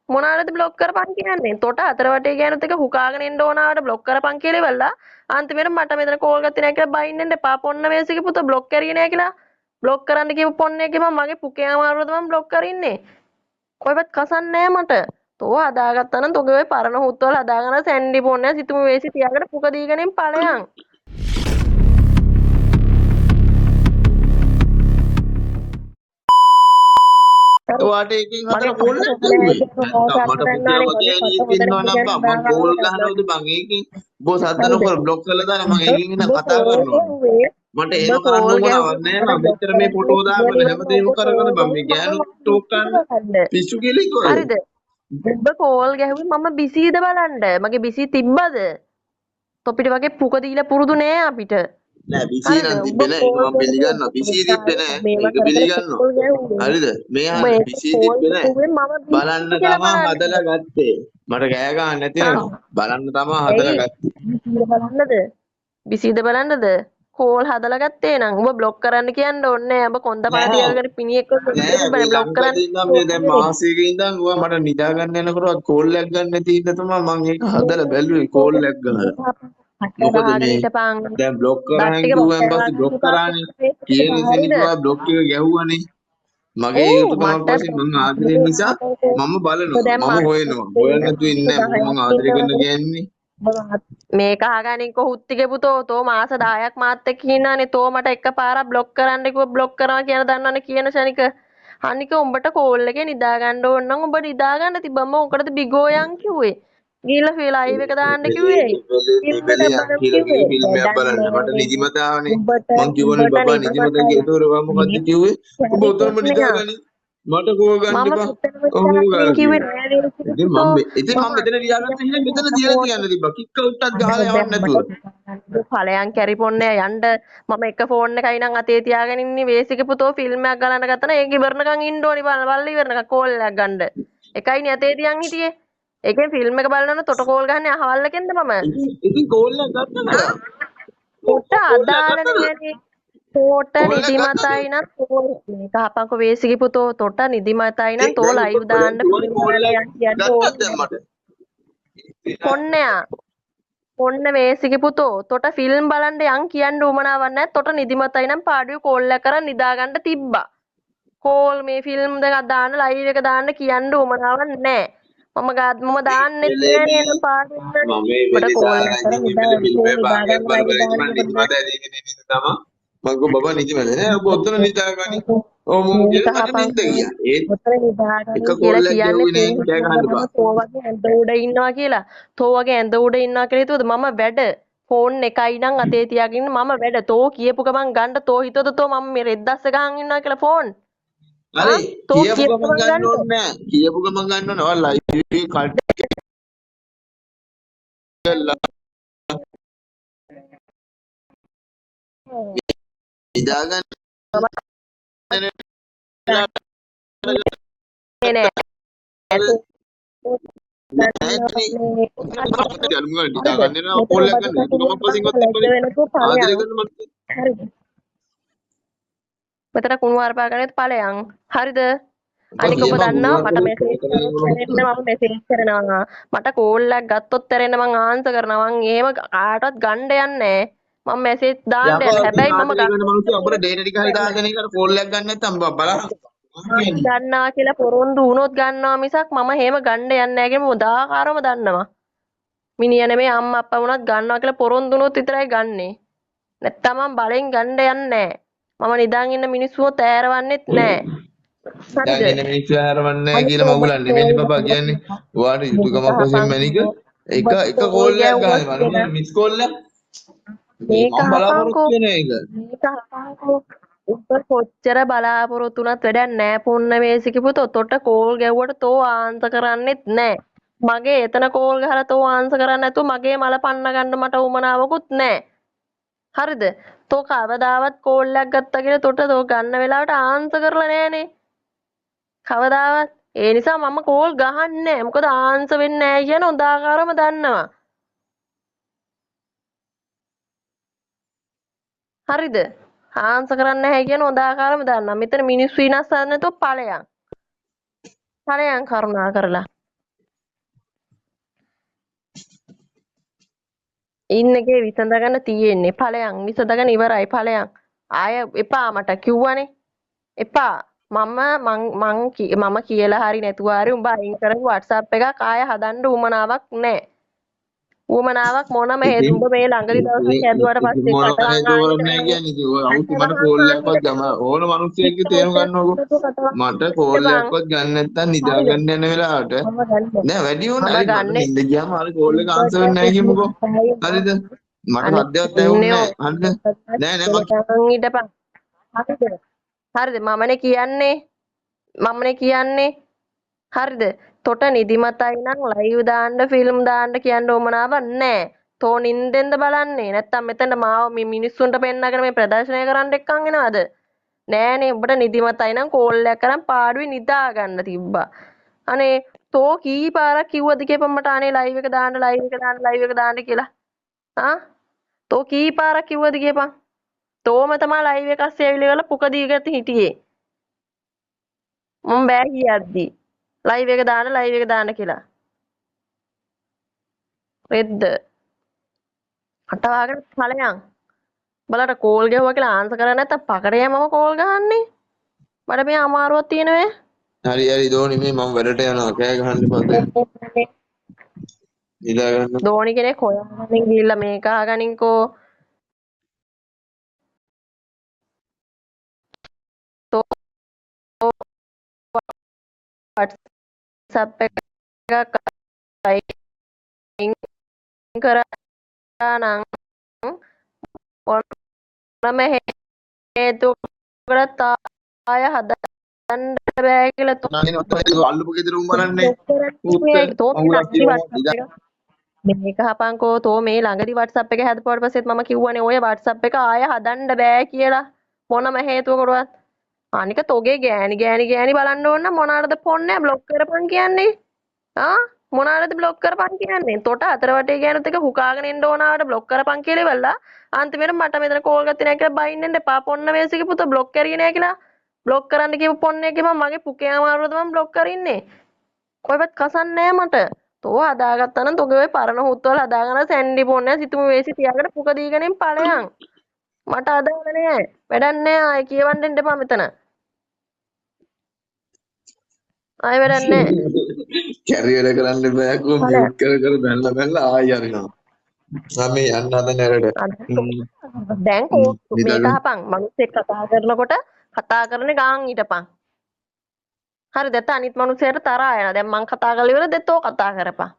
මොනාටද block කරපන් කියන්නේ? තොට අතර වටේ ගෑනුත් එක හුකාගෙන ඉන්න ඕනාවට බ්ලොක් කරපන් කියලා ඉවරලා අන්තිමේට මට මෙතන කෝල් ගත්තේ නැහැ කියලා බයින්න එන්න එපා. පොන්න වේසිගේ පුත බ්ලොක් කරේ නැහැ කියලා. බ්ලොක් කරන්න කියපු පොන්නේ කිව්වම මගේ පුකේ අමාරුවද මම බ්ලොක් කරින්නේ. කොයිවත් කසන්නේ නැහැ මට. තෝ හදාගත්තා නම් තෝගේ ඔය පරණ හුත්වල හදාගෙන සැන්ඩි පොන්නේ සිතුම වේසි තියාගෙන පුක දීගෙනින් ඵලයන්. ඔයාට එකකින් හතර කෝල් නැද්ද උඹේ? නැත්තම් මට පුතියා වගේ ඇලියෙක් ඉන්නවා නම් බං මං කෝල් ගහනවද බං ඒකෙන් උඹ සද්ද නොකර බ්ලොක් කරලා දාලා මං ඒකෙන් ඉඳන් කතා කරනවා මට එහෙම කරන්න උවමනාවක් නෑ මං මෙච්චර මේ ෆොටෝ දාගෙන හැමදේම කරගෙන බං මේ ගෑනු ටෝක් කරන්න පිස්සු කෙලෙක් ඔය හරිද? උඹ කෝල් ගැහුවේ මම බිසීද බලන්න. මගේ බිසී තිබ්බද? තොපිට වගේ පුක දීලා පුරුදු නෑ අපිට. නෑ බිසී නම් තිබ්බේ නෑ ඒක මම පිළිගන්නවා බිසී තිබ්බේ නෑ ඒක පිළිගන්නවා හරිද මේ අහන්න බිසී තිබ්බේ නෑ බලන්න තමා හදලා ගත්තේ මට කෑ ගන්න නැති නෙවෙයි බලන්න තමා හදලා ගත්තේ බිසීද බලන්නද කෝල් හදලා ගත්තේ නම් උඹ බ්ලොක් කරන්න කියන්න ඕනේ නෑ උඹ කොන්ද පණ තියාගෙන පිණියෙක් නෑ බ්ලොක් කරන්න මේ දැන් මාසෙක ඉඳන් ඌවා මට නිදා ගන්න යනකොටවත් කෝල් එකක් ගන්න නැති ඉඳ තමයි මම ඒක හදලා බැලුවේ කෝල් එකක් ගහලා මොකද මේ දැන් බ්ලොක් කරන් කිව්වන් පස්සේ බ්ලොක් කරානේ කියන ඉතින්වා බ්ලොක් එක ගැහුවානේ මගේ යුතුයකමක් වශයෙන් මම ආදරේ නිසා මම බලනවා මම හොයනවා හොයන්න නැතුව ඉන්නේ නැහැ මම ආදරේ කරන ගෑන්නේ මේක අහගනින් කොහුත්තිගේ පුතෝ තෝ මාස 10ක් මාත් එක්ක ඉන්නානේ තෝ මට එකපාරක් බ්ලොක් කරන්න කිව්ව බ්ලොක් කරනවා කියන දන්නවනේ කියන ශනික අනික උඹට කෝල් එකේ නිදා ගන්න ඕන නම් උඹ නිදා ගන්න තිබ්බම උකටද බිගෝ යන් කිව්වේ ගිහලා ලයිව් එක දාන්න කිව්වේ ෆිල්ම් එකක් බලන්න මට නිදිමත ආවනේ මං කිව්වනේ බබා නිදිමත ගියතොර ඔයා මොකද්ද කිව්වේ ඔබ උතනම නිදාගනි මට කෝල් ගන්න එපා ඔව් කිව්වේ නෑ ඉතින් මම මෙතන ලියාගන්න හිනා මෙතන තියලා තියන්න තිබ්බා කික් අවුට්ටක් ගහලා යවන්න නැතුව ඵලයන් කැරිපොන්නේ යන්න මම එක ෆෝන් එකයි නම් අතේ තියාගෙන ඉන්නේ වේසික පුතෝ ෆිල්ම් එකක් ගලන්න ගත්තා නම් ඒක ඉවරනකන් ඉන්න ඕනි බලලා ඉවරනකන් කෝල් එකක් ගන්න එකයිනේ අතේ තියන් හිටියේ ඒකෙන් ෆිල්ම් එක බලනවනම් තොට කෝල් ගහන්නේ අහවල් එකෙන්ද මම ඉතින් කෝල් එකක් ගන්නද තොට අදාළ නෙමෙයි තොට නිදිමතයි නම් මේක අපංක වේසික පුතෝ තොට නිදිමතයි නම් තෝ ලයිව් දාන්න කොන්නයා ඔන්න වේසික පුතෝ තොට ෆිල්ම් බලන්න යන් කියන්න උමනාවක් නැහැ තොට නිදිමතයි නම් පාඩුවේ කෝල් එක කරන් නිදා ගන්න තිබ්බා කෝල් මේ ෆිල්ම් දෙකක් දාන්න ලයිව් එක දාන්න කියන්න උමනාවක් නැහැ මම දාන්නෙත් නෑ නේද පාඩුවේ මම මේ වෙලේ දාලා ඉතින් මේ ෆිල්ම් එක භාගයක් බලපෑයි මම නිදිමත ඇදීගෙන ඉන්න තමයි මම ගෝ බබා නිදිමත නෑ ඔබ ඔතන නිදාගනි ඔව් මම කියලා මට නිින්ද ගියා ඒත් එක කෝල් එකක් ගෙවුවේ නෑ කෑ ගහන්න බා තෝ වගේ ඇඳ උඩ ඉන්නවා කියලා තෝ වගේ ඇඳ උඩ ඉන්නවා කියලා හිතුවද මම වැඩ ෆෝන් එකයි නම් අතේ තියාගෙන මම වැඩ තෝ කියපු ගමන් ගන්න තෝ හිතුවද තෝ මම මේ රෙද්දස්ස ගහන් ඉන්නවා කියලා ෆෝන් හරි කියපු ගමන් ගන්න ඕනේ නෑ කියපු ගමන් ගන්න ඕනේ ඔයා ලයිව් එකේ කල්ට් කරලා ඉදාගන්න නෑ මෙතන කුණු අරපා ගන්නත් ඵලයන් හරිද අනික ඔබ දන්නවා මට මෙසේජ් කරනවා මට කෝල් එකක් ගත්තොත් ඇරෙන්න මං ආන්සර් කරනවා මං එහෙම කාටවත් ගන්න යන්නේ මම මෙසේජ් දාන්න හැබැයි මම අපේ ඩේටා ටික හරි දාගෙන ඉන්න කෝල් එකක් ගන්න නැත්නම් බලන්න ගන්නවා කියලා පොරොන්දු වුණොත් ගන්නවා මිසක් මම එහෙම ගන්න යන්නේ නැහැ කියලා මම දාකාරව දන්නවා මිනිහා නෙමෙයි අම්මා අප්පා වුණත් ගන්නවා කියලා පොරොන්දු වුණොත් විතරයි ගන්නෙ නැත්තම් මම බලෙන් ගන්න යන්නේ නැහැ මම නිදාගෙන ඉන්න මිනිස්සුව තෑරවන්නෙත් නැහැ දැන් ඉන්න මිනිස්සු හැරවන්නේ නැහැ කියලා මගුලන් නෙමෙයි බබා කියන්නේ. ඔයාට යුතුයකමක් වශයෙන් මැනික එක කෝල් එකක් ගහන්න බලන්න මිස් කෝල් එක. මේක මම බලාපොරොත්තු වෙන එක. මේක අහපන්කෝ. උඹ කොච්චර බලාපොරොත්තු වුණත් වැඩක් නැහැ පුන්න වේසික පුතෝ. තොට කෝල් ගැව්වට තෝ ආන්සර් කරන්නෙත් නැහැ. මගේ එතන කෝල් ගහලා තෝ ආන්සර් කරන්නේ නැතුව මගේ මල පන්න ගන්න මට උමනාවකුත් නැහැ. හරිද? තෝ කවදාවත් කෝල් එකක් ගත්තා කියලා තොට තෝ ගන්න වෙලාවට ආන්සර් කරලා නැහනේ. කවදාවත් ඒ නිසා මම කෝල් ගහන්නේ නැහැ. මොකද ආන්සර් වෙන්නේ නැහැ කියන හොඳ ආකාරම දන්නවා. හරිද? ආන්සර් කරන්නේ නැහැ කියන හොඳ ආකාරම දන්නවා. මෙතන මිනිස්සු විනාශ කරන්න නැතුව ඵලයන්. ඵලයන් කරුණා කරලා. ඉන්න එකේ විසඳගන්න තියෙන්නේ. ඵලයන් විසඳගෙන ඉවරයි ඵලයන්. ආය එපා මට කිව්වනේ. එපා. මම කියලා හරි නැතුව හරි උඹ අයින් කරපු WhatsApp එකක් ආය හදන්න උවමනාවක් නැහැ. උවමනාවක් මොනම හේතු ඉතින් උඹ මේ ළඟදි දවසක් ඇදුවට ඉතින් පස්සේ මොනවා කටවං හේතුව ආන්නේට කරන්නේ කියන්නේ ඉතින් ඔය අවුත් මට කෝල් කටවං එකක්වත් ගම ඕන මිනිස්සෙක්ගේ තේරුම් ගන්නකො මට කෝල් ආන්නේට එකක්වත් ගන්න නැත්නම් නිදා හරිද? ගන්න යන වෙලාවට මම ගන්නෙ. නෑ වැඩි වුණ මම හරි මට ගන්නෙ නිින්ද ගියාම හරි කෝල් එක ආන්සර් වෙන්නේ නැහැ කියමුකෝ ඉස්සරහින් හරිද මට අනේ සද්දයක් ඉන්නේ ඇහුන්නේ ඔය නැහැ හරිද නෑ නෑ මං එතනටම ඉඳපන්. හරිද? හරිද? මමනේ කියන්නේ. හරිද? තොට නිදිමතයි නම් ලයිව් දාන්න ෆිල්ම් දාන්න කියන්න උවමනාවක් නැහැ. තෝ නින්දෙන්ද බලන්නේ? නැත්තම් මෙතන මාව මිනිස්සුන්ට පෙන්නගෙන මේ ප්‍රදර්ශනය කරන්න එක්කන් එනවද? නෑනේ උඹට නිදිමතයි නම් කෝල් එකක් කරන් පාඩුවේ නිදා ගන්න තිබ්බා. අනේ තෝ කී පාරක් කිව්වද කියපන් මට අනේ ලයිව් එක දාන්න ලයිව් එක දාන්න ලයිව් එක දාන්න කියලා. ආ? තෝ කී පාරක් කිව්වද කියපන්. තෝම තමා ලයිව් එක අස්සේ ඇවිල්ලා ඉවරලා පුක දීගට හිටියේ. මම බෑ කියද්දි. ලයිව් එක දාන්න කියලා. රෙද්ද. අටවාගෙන ඵලයන්. බලට කෝල් ගැහුවා කියලා ආන්සර් කරන්නේ නැත්තම් පකරේ මම කෝල් ගහන්නේ. මට මේ අමාරුවක් තියෙනවා. හරි හරි දෝනි මේ මම වැඩට යනවා කෑ ගහන්න එපා දැන් නිදා ගන්න ධෝනි කෙනෙක් හොයාගන්න ගිහිල්ලා මේක අහගනින්කෝ. තෝ WhatsApp එකක් අයින් කරා නම් ඕනම හේතුවකට ආය හදන්න බෑ කියලා අල්ලපු ගෙදර උන් බලන්නේ ඌත් තෝ මේ අහුලක් ළඟදි කියවම WhatsApp එක මේක හපන්කෝ තෝ මේ ළඟදි WhatsApp එක හැදපුවාට පස්සෙත් මම කිව්වනේ ඔය WhatsApp එක ආය හදන්න බෑ කියලා මොනම හේතුවකටවත් අනික තෝගේ ගෑණි බලන්න ඕන නම් මොනාටද ෆෝන් බ්ලොක් කරපන් කියන්නේ ආ මොනාටද බ්ලොක් කරපන් කියන්නේ තොට අතර වටේ ගෑනුත් එක හුකාගෙන ඉන්න ඕනාවට බ්ලොක් කරපන් කියලා ඉවරලා අන්තිමේට මට මෙතන කෝල් ගත්තේ නැහැ කියලා බයින්න එන්න එපා පොන්න මේසික පුත බ්ලොක් කරියේ නැහැ කියලා බ්ලොක් කරන්න කියපු ෆෝන් එකේ මම මගේ පුකේ අමාරුවද මම බ්ලොක් කරින්නේ කොහෙවත් කසන්නේ නැහැ මට තෝ හදාගත්තා නම් තෝගේ ඔය පරණ හුත්වල හදාගෙන සැන්ඩි ෆෝන් එක සිතුම වේසි තියාගෙන පුක දීගෙනින් ඵලයන් මට අදාළ නැහැ වැඩක් නැහැ ආයේ කියවන්න දෙන්න එපා මෙතන ආයේ වැඩක් නැහැ කැරියර කරන්න බෑ කෝ ඵලයන් මියුට් කර බැලලා ආයි අරිනවා මම මේ යන්න හදන ඇරට දැන් මේක නිදාගන්න අහපන් මිනිස්සෙක් කතා කරනකොට කතා කරන්නේ ගාන් හිටපන් හරිද එතන අනිත් මිනිස්සයාට තරහා යනවා දැන් මං කතා කරලා ඉවර දෙතෝ කතා කරපන්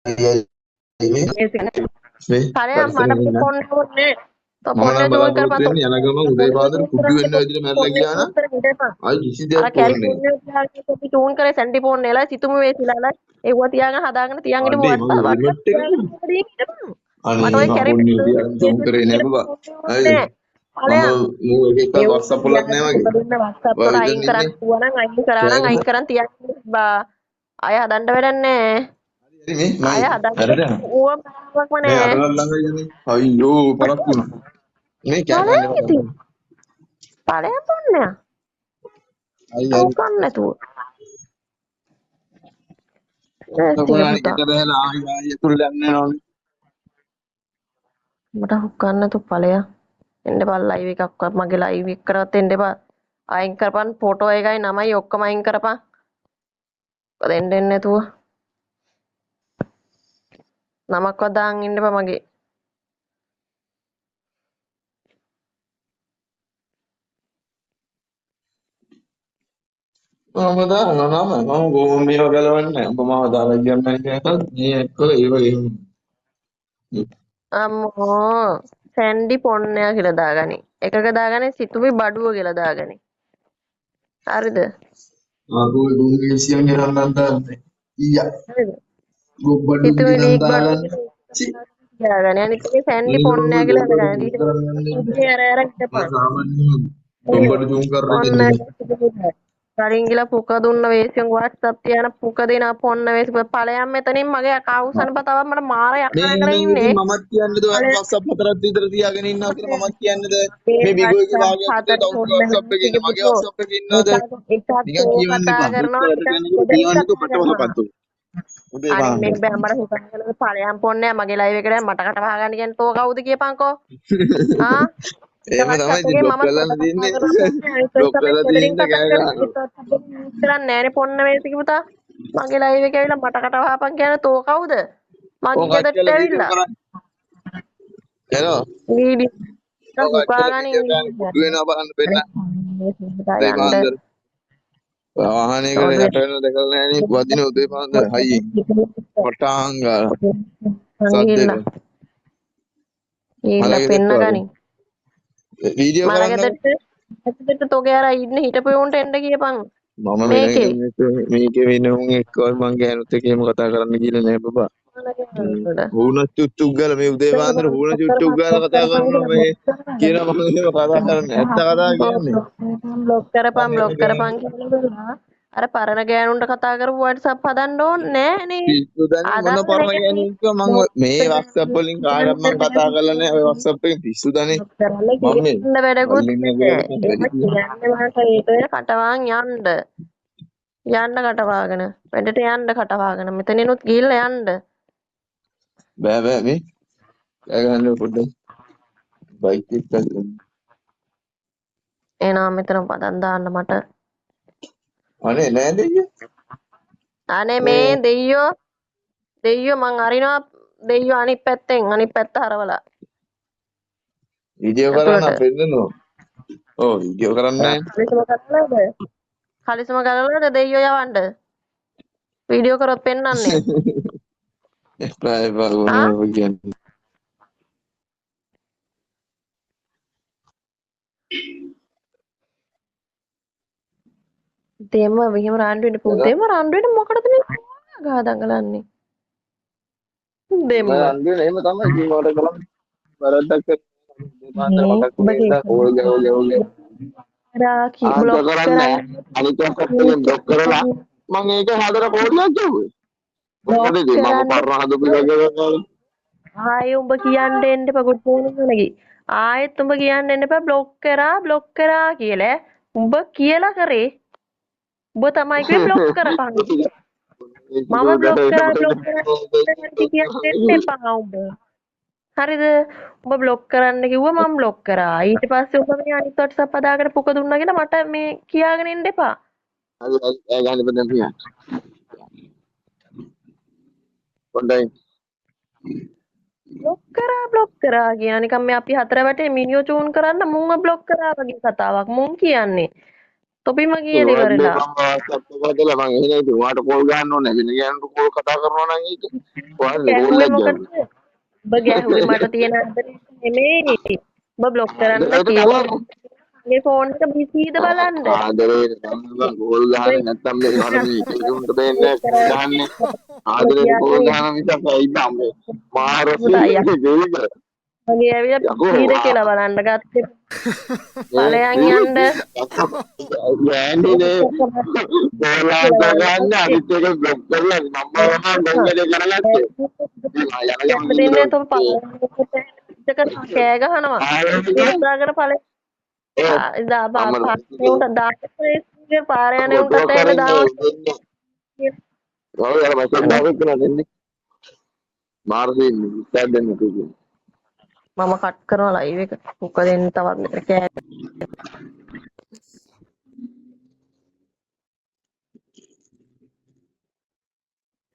මේ ඵලයන් පරිස්සමෙන් මට ඉන්න ෆෝන් ඕනේ තෝ මම ෆෝන් නම් එක ජෝයින් බලාපොරොත්තු කරපන් තෝ වෙන්නේ යන ගම උදේ පාන්දර කුඩු වෙන්න විදිහට මැරලා ගියා නම් ආයි කිසි දෙයක් අර ඕනේ කැලිෆෝනියා අපි ටූන් කරේ සැන්ඩි ෆෝන් එලා සිතුම වේසිලාලා ඒව තියාගෙන හදාගෙන තියන් හිටපු අනේ මගේ WhatsApp රිමෝට් එක මට අනේ ඔය මම කැරි පොන්නේ තියාගෙන තුන් කරේ නෑ බබා හරිද මම ඵලයන් මූ එක එකක් ඒ WhatsApp වලත් නෑ වගේ උපදින්න WhatsApp ඔයා වල අයින් විතරනේ කරන්න ඉන්නේ කිව්වා නම් අයින් කරා නම් කෑගහ අයින් කරන් තියන්න බා අය හදන්න වැඩක් නැහැ හරි මේ මම අය හදන්න හැරට යනවා ඕව මාවක්ම මේ නැහැ අරලල් ළඟ ඉන්නේ අයියෝ පරක් වුණා මේ කෑ ගන්න ඵලයන් ඉතින් එපා ඵලයන් පොන්නෑ අයි ඔව් හරි කන්න නැතුව ඔක්කොම නැස්තික අනිත් පුතා එක දැහැලා ආයි ආයි තුල් යන්න යනවනේ මට හුක්කන්න නැතු ඵලයන් එන්න බා ලයිව් එකක්වත් මගේ ලයිව් එක කරවත් එන්න එපා අයින් කරපන් ෆොටෝ එකයි නමයි ඔක්කොම අයින් කරපන් මොකද එන්න නැතුව නමක්වත් දාන් ඉන්න එපා මගේ මම දානවා නම මම කොහොම මේව ගලවන්නේ නැහැ. උඹ මාව දාලා කියන්නේ නැකත් මේ එක්කල ඒ වගේ අම්මෝ සැන්ඩි පොන්නයා කියලා දාගනි එකක දාගන්නේ සිතුමි බඩුව කියලා දාගනි හරිද ආගෝ දුන්ගේසියන් ගෙනල්ලා දාන්නේ. ඊයා හරිද ගොබ්බඩු සිතුමි ගෙනන් ලීග් බඩුව දාගන්න. චි කියලා දාගනි අනිත් එකේ සැන්ඩි මේ පොන්නයා මම කියලා ගොබ්බඩු දාගනි දුම් ඊට කරන්න පස්සේ යන්නේ නැහැ. පුජේ අර මම හිටපන් සාමාන්‍යයෙන් ගොබ්බඩු දුම් කරලා ඔන්න දෙන්නේ. කලින් ගිලා පුක දුන්න වේසියෙන් WhatsApp තියන පුක දෙන පොන්න වේසි ඵලයන් මෙතනින් මගේ කවුසන් බතව මට මාර යකරගෙන ඉන්නේ ඉතින් මමත් කියන්නේද ඔයාලට WhatsApp හතරක් විතර තියාගෙන ඉන්නවා කියලා මමත් කියන්නේද මේ බිගෝගේ වාගයක් විතර තවුන්ගේ WhatsApp එකේ ඉන්න මගේ WhatsApp එකේ ඉන්නවද නිකන් කියවන්න එපා බ්ලොක් කරලා කියනකොට කියවන්න එපා පටවහපත්තු උදේ අනේ පාන්දර මේ බෑ මට හිතන්න ඵලයන් පොන්නේ මගේ ලයිව් එකට මට කට වහගන්න කියන්නේ තෝ කවුද කියපන්කෝ ආ එහෙම තමයි ඉතින් බ්ලොක් කරලා තියන්නේ බ්ලොක් කරලා තියන්නේ කෑ ගහනවා කරන්නේ නෑනේ පොන්න වේසික පුතා මගේ ලයිව් එක ඇවිල්ලා මට කට වහපන් කියන්නේ තෝ කවුද මගේ කොහොමද ගෙදරට කියලා වීඩියෝ ඇවිල්ලා කරන්නේ හෙලෝ වීඩියෝ උපාගානේ බුදු වෙනවා බලන්න පෙන්න උදේ පාන්දර වාහනේ කරේ යට වෙන දෙකල් නෑනේ වදින උදේ පාන්දර හයියෙන් පටාන් ගාලා සද්දෙට ඊළ පෙන්න ගනි වීඩියෝ කරන්න මලගෙදරට තෝගේ අර ඉන්න හිටපු උන්ට එන්න කියපන් මම මේකේ මේකේ වෙන උන් එක්කවල් මං ගෑනුත් එක්ක එහෙම කතා කරන්න කියලා නෑ බබා හුණ චුට්ටුක් ගාලා මේ උදේ පාන්දර හුණ චුට්ටුක් ගාලා කතා කරනවා මේ කියන මම එහෙම කතා කරන්නේ ඇත්ත කතා කියන්නේ බ්ලොක් කරපන් කියලා අර පරණ ගෑනුන්ට කතා කරපු WhatsApp හදන්න ඕනේ නෑනේ පිස්සු දන්නේ මොන පරණ ගෑනුන්ට මම මේ WhatsApp වලින් කාටවත් මං කතා කරලා නෑ ඔය WhatsApp එකෙන් පිස්සු දන්නේ මම මේ වැඩකුත් මල්ලින්නේ කටවාන් යන්න කටවාගෙන වැඩට යන්න කටවාගෙන මෙතනිනුත් ගිහිල්ලා යන්න බෑ මේ කෑ ගන්න පොඩ්ඩක් බයික් එක එනවා මෙතන පදන් දාන්න මට අනේ නෑ දෙයියෝ අනේ මේ දෙයියෝ මං අරිනවා දෙයියෝ අනිත් පැත්ත හරවලා වීඩියෝ කරන්න පෙන්නනවා ඔව් වීඩියෝ කරන්නේ කලිසම කරලාද දෙයියෝ යවන්න වීඩියෝ කරොත් පෙන්නන්නේ එපා මොනවා කියන්නේ දෙම මෙහෙම රාන්ඩු වෙන්න පුතේම රාන්ඩු වෙන්න මොකටද මේ ගහ දඟලන්නේ දෙම රාන්ඩු එහෙම තමයි ජීවිතවල කරන්නේ වරද්දක් මාතර මතක් වෙනවා ඕල් ගෝල් රාකි බ්ලොක් කරන්නේ අනිත් එකෙන් බ්ලොක් කරලා මම ඒක හදලා කෝඩියක් ගිහුවේ මොකද ඉතින් මම පරණ හදපු එක ආයේ උඹ කියන්න එන්න එපා ගුඩ් මෝර්නිං වලගේ ආයෙත් උඹ කියන්න එන්න එපා බ්ලොක් කරා කියලා උඹ කියලා කරේ උඹ තමයි කිව්වේ බ්ලොක් කරපන් මම බ්ලොක් කරා කියන්න එන්න එපා උඹ හරිද උඹ බ්ලොක් කරන්න කිව්වා මම බ්ලොක් කරා ඊට පස්සේ උඹ මේ අනිත් WhatsApp හදාගෙන පුක දුන්නා කියලා මට මේ කියාගෙන ඉන්න එපා හරි ඒ ගන්න බඳන් පියා කොණ්ඩයි බ්ලොක් කරා කියන නිකන් මේ අපි හතර වැටේ මිනියෝ චූන් කරන්න මුන්ව බ්ලොක් කරා වගේ කතාවක් මුන් කියන්නේ තොපිම කීයද ඉවරලා මම එහෙනම් ඉතින් ඔයාට කෝල් ගන්න ඕනේ වෙන ගෑනුන්ට කෝල් කතා කරනවා නම් ඒක ඔයාලා කෝල් එකක් ගන්න ඔබ ගැහුවේ මට තියෙන අතරේ නෙමෙයි ඔබ බ්ලොක් කරන්න කිව්වා මේ ෆෝන් එක බිසීද බලන්න ආදරේ මම කෝල් ගහන්නේ නැත්තම් මේ වරදී ඒකුන්ට දෙන්නේ ගහන්නේ ආදරේ කෝල් ගහන මිසක් ඇයිද මේ මාරසි දෙවිද මගේ ඇවිල්ලා බිසීද කියලා බලන්න ගත්තේ ඵලයන් යන්න යන්නේ බෝලා ගන්න අනිත් එක බ්ලොක් කරලා නම්බර වහන් ඩවුන්ලෝඩ් කරගත්තේ දෙන්නේ තෝ පාලක කෑ ගහනවා ඉස්සරහකට ඵලෙ දා පාරේ දාපේ පාර යන්නේ උන්ට තේරෙ දාව ඔය යාර මම දාවෙත් කරලා දෙන්නේ මාර්සි ඉස්සරහ දෙන්න කිව්වා මම කට් කරනවා ලයිව් එක මොකද එන්න තවත් මෙතන කෑ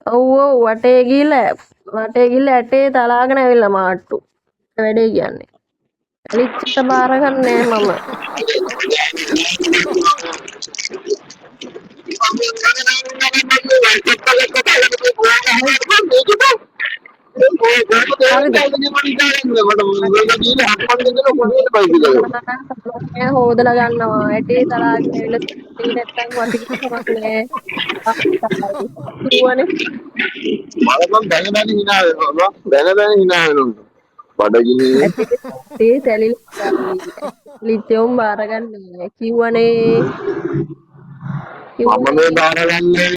ඔව් වටේ ගිහලා ඇටේ තලාගෙන ඇවිල්ලා මාට්ටු වැඩේ කියන්නේ අලිච්චට බාර ගන්නෑ මම හොදලා ගන්නවා ඇටේ තලාගෙන ඇවිල්ලා නැත්තම් වටිකමක් නෑ කිව්වනේ මම දැනගෙන hina වෙනවා දැනගෙන hina වෙනවා බඩගිනි ඒ තැලිලි ලිච්චෝම් බාර ගන්න කිව්වනේ මම මේ බාරගන්නේ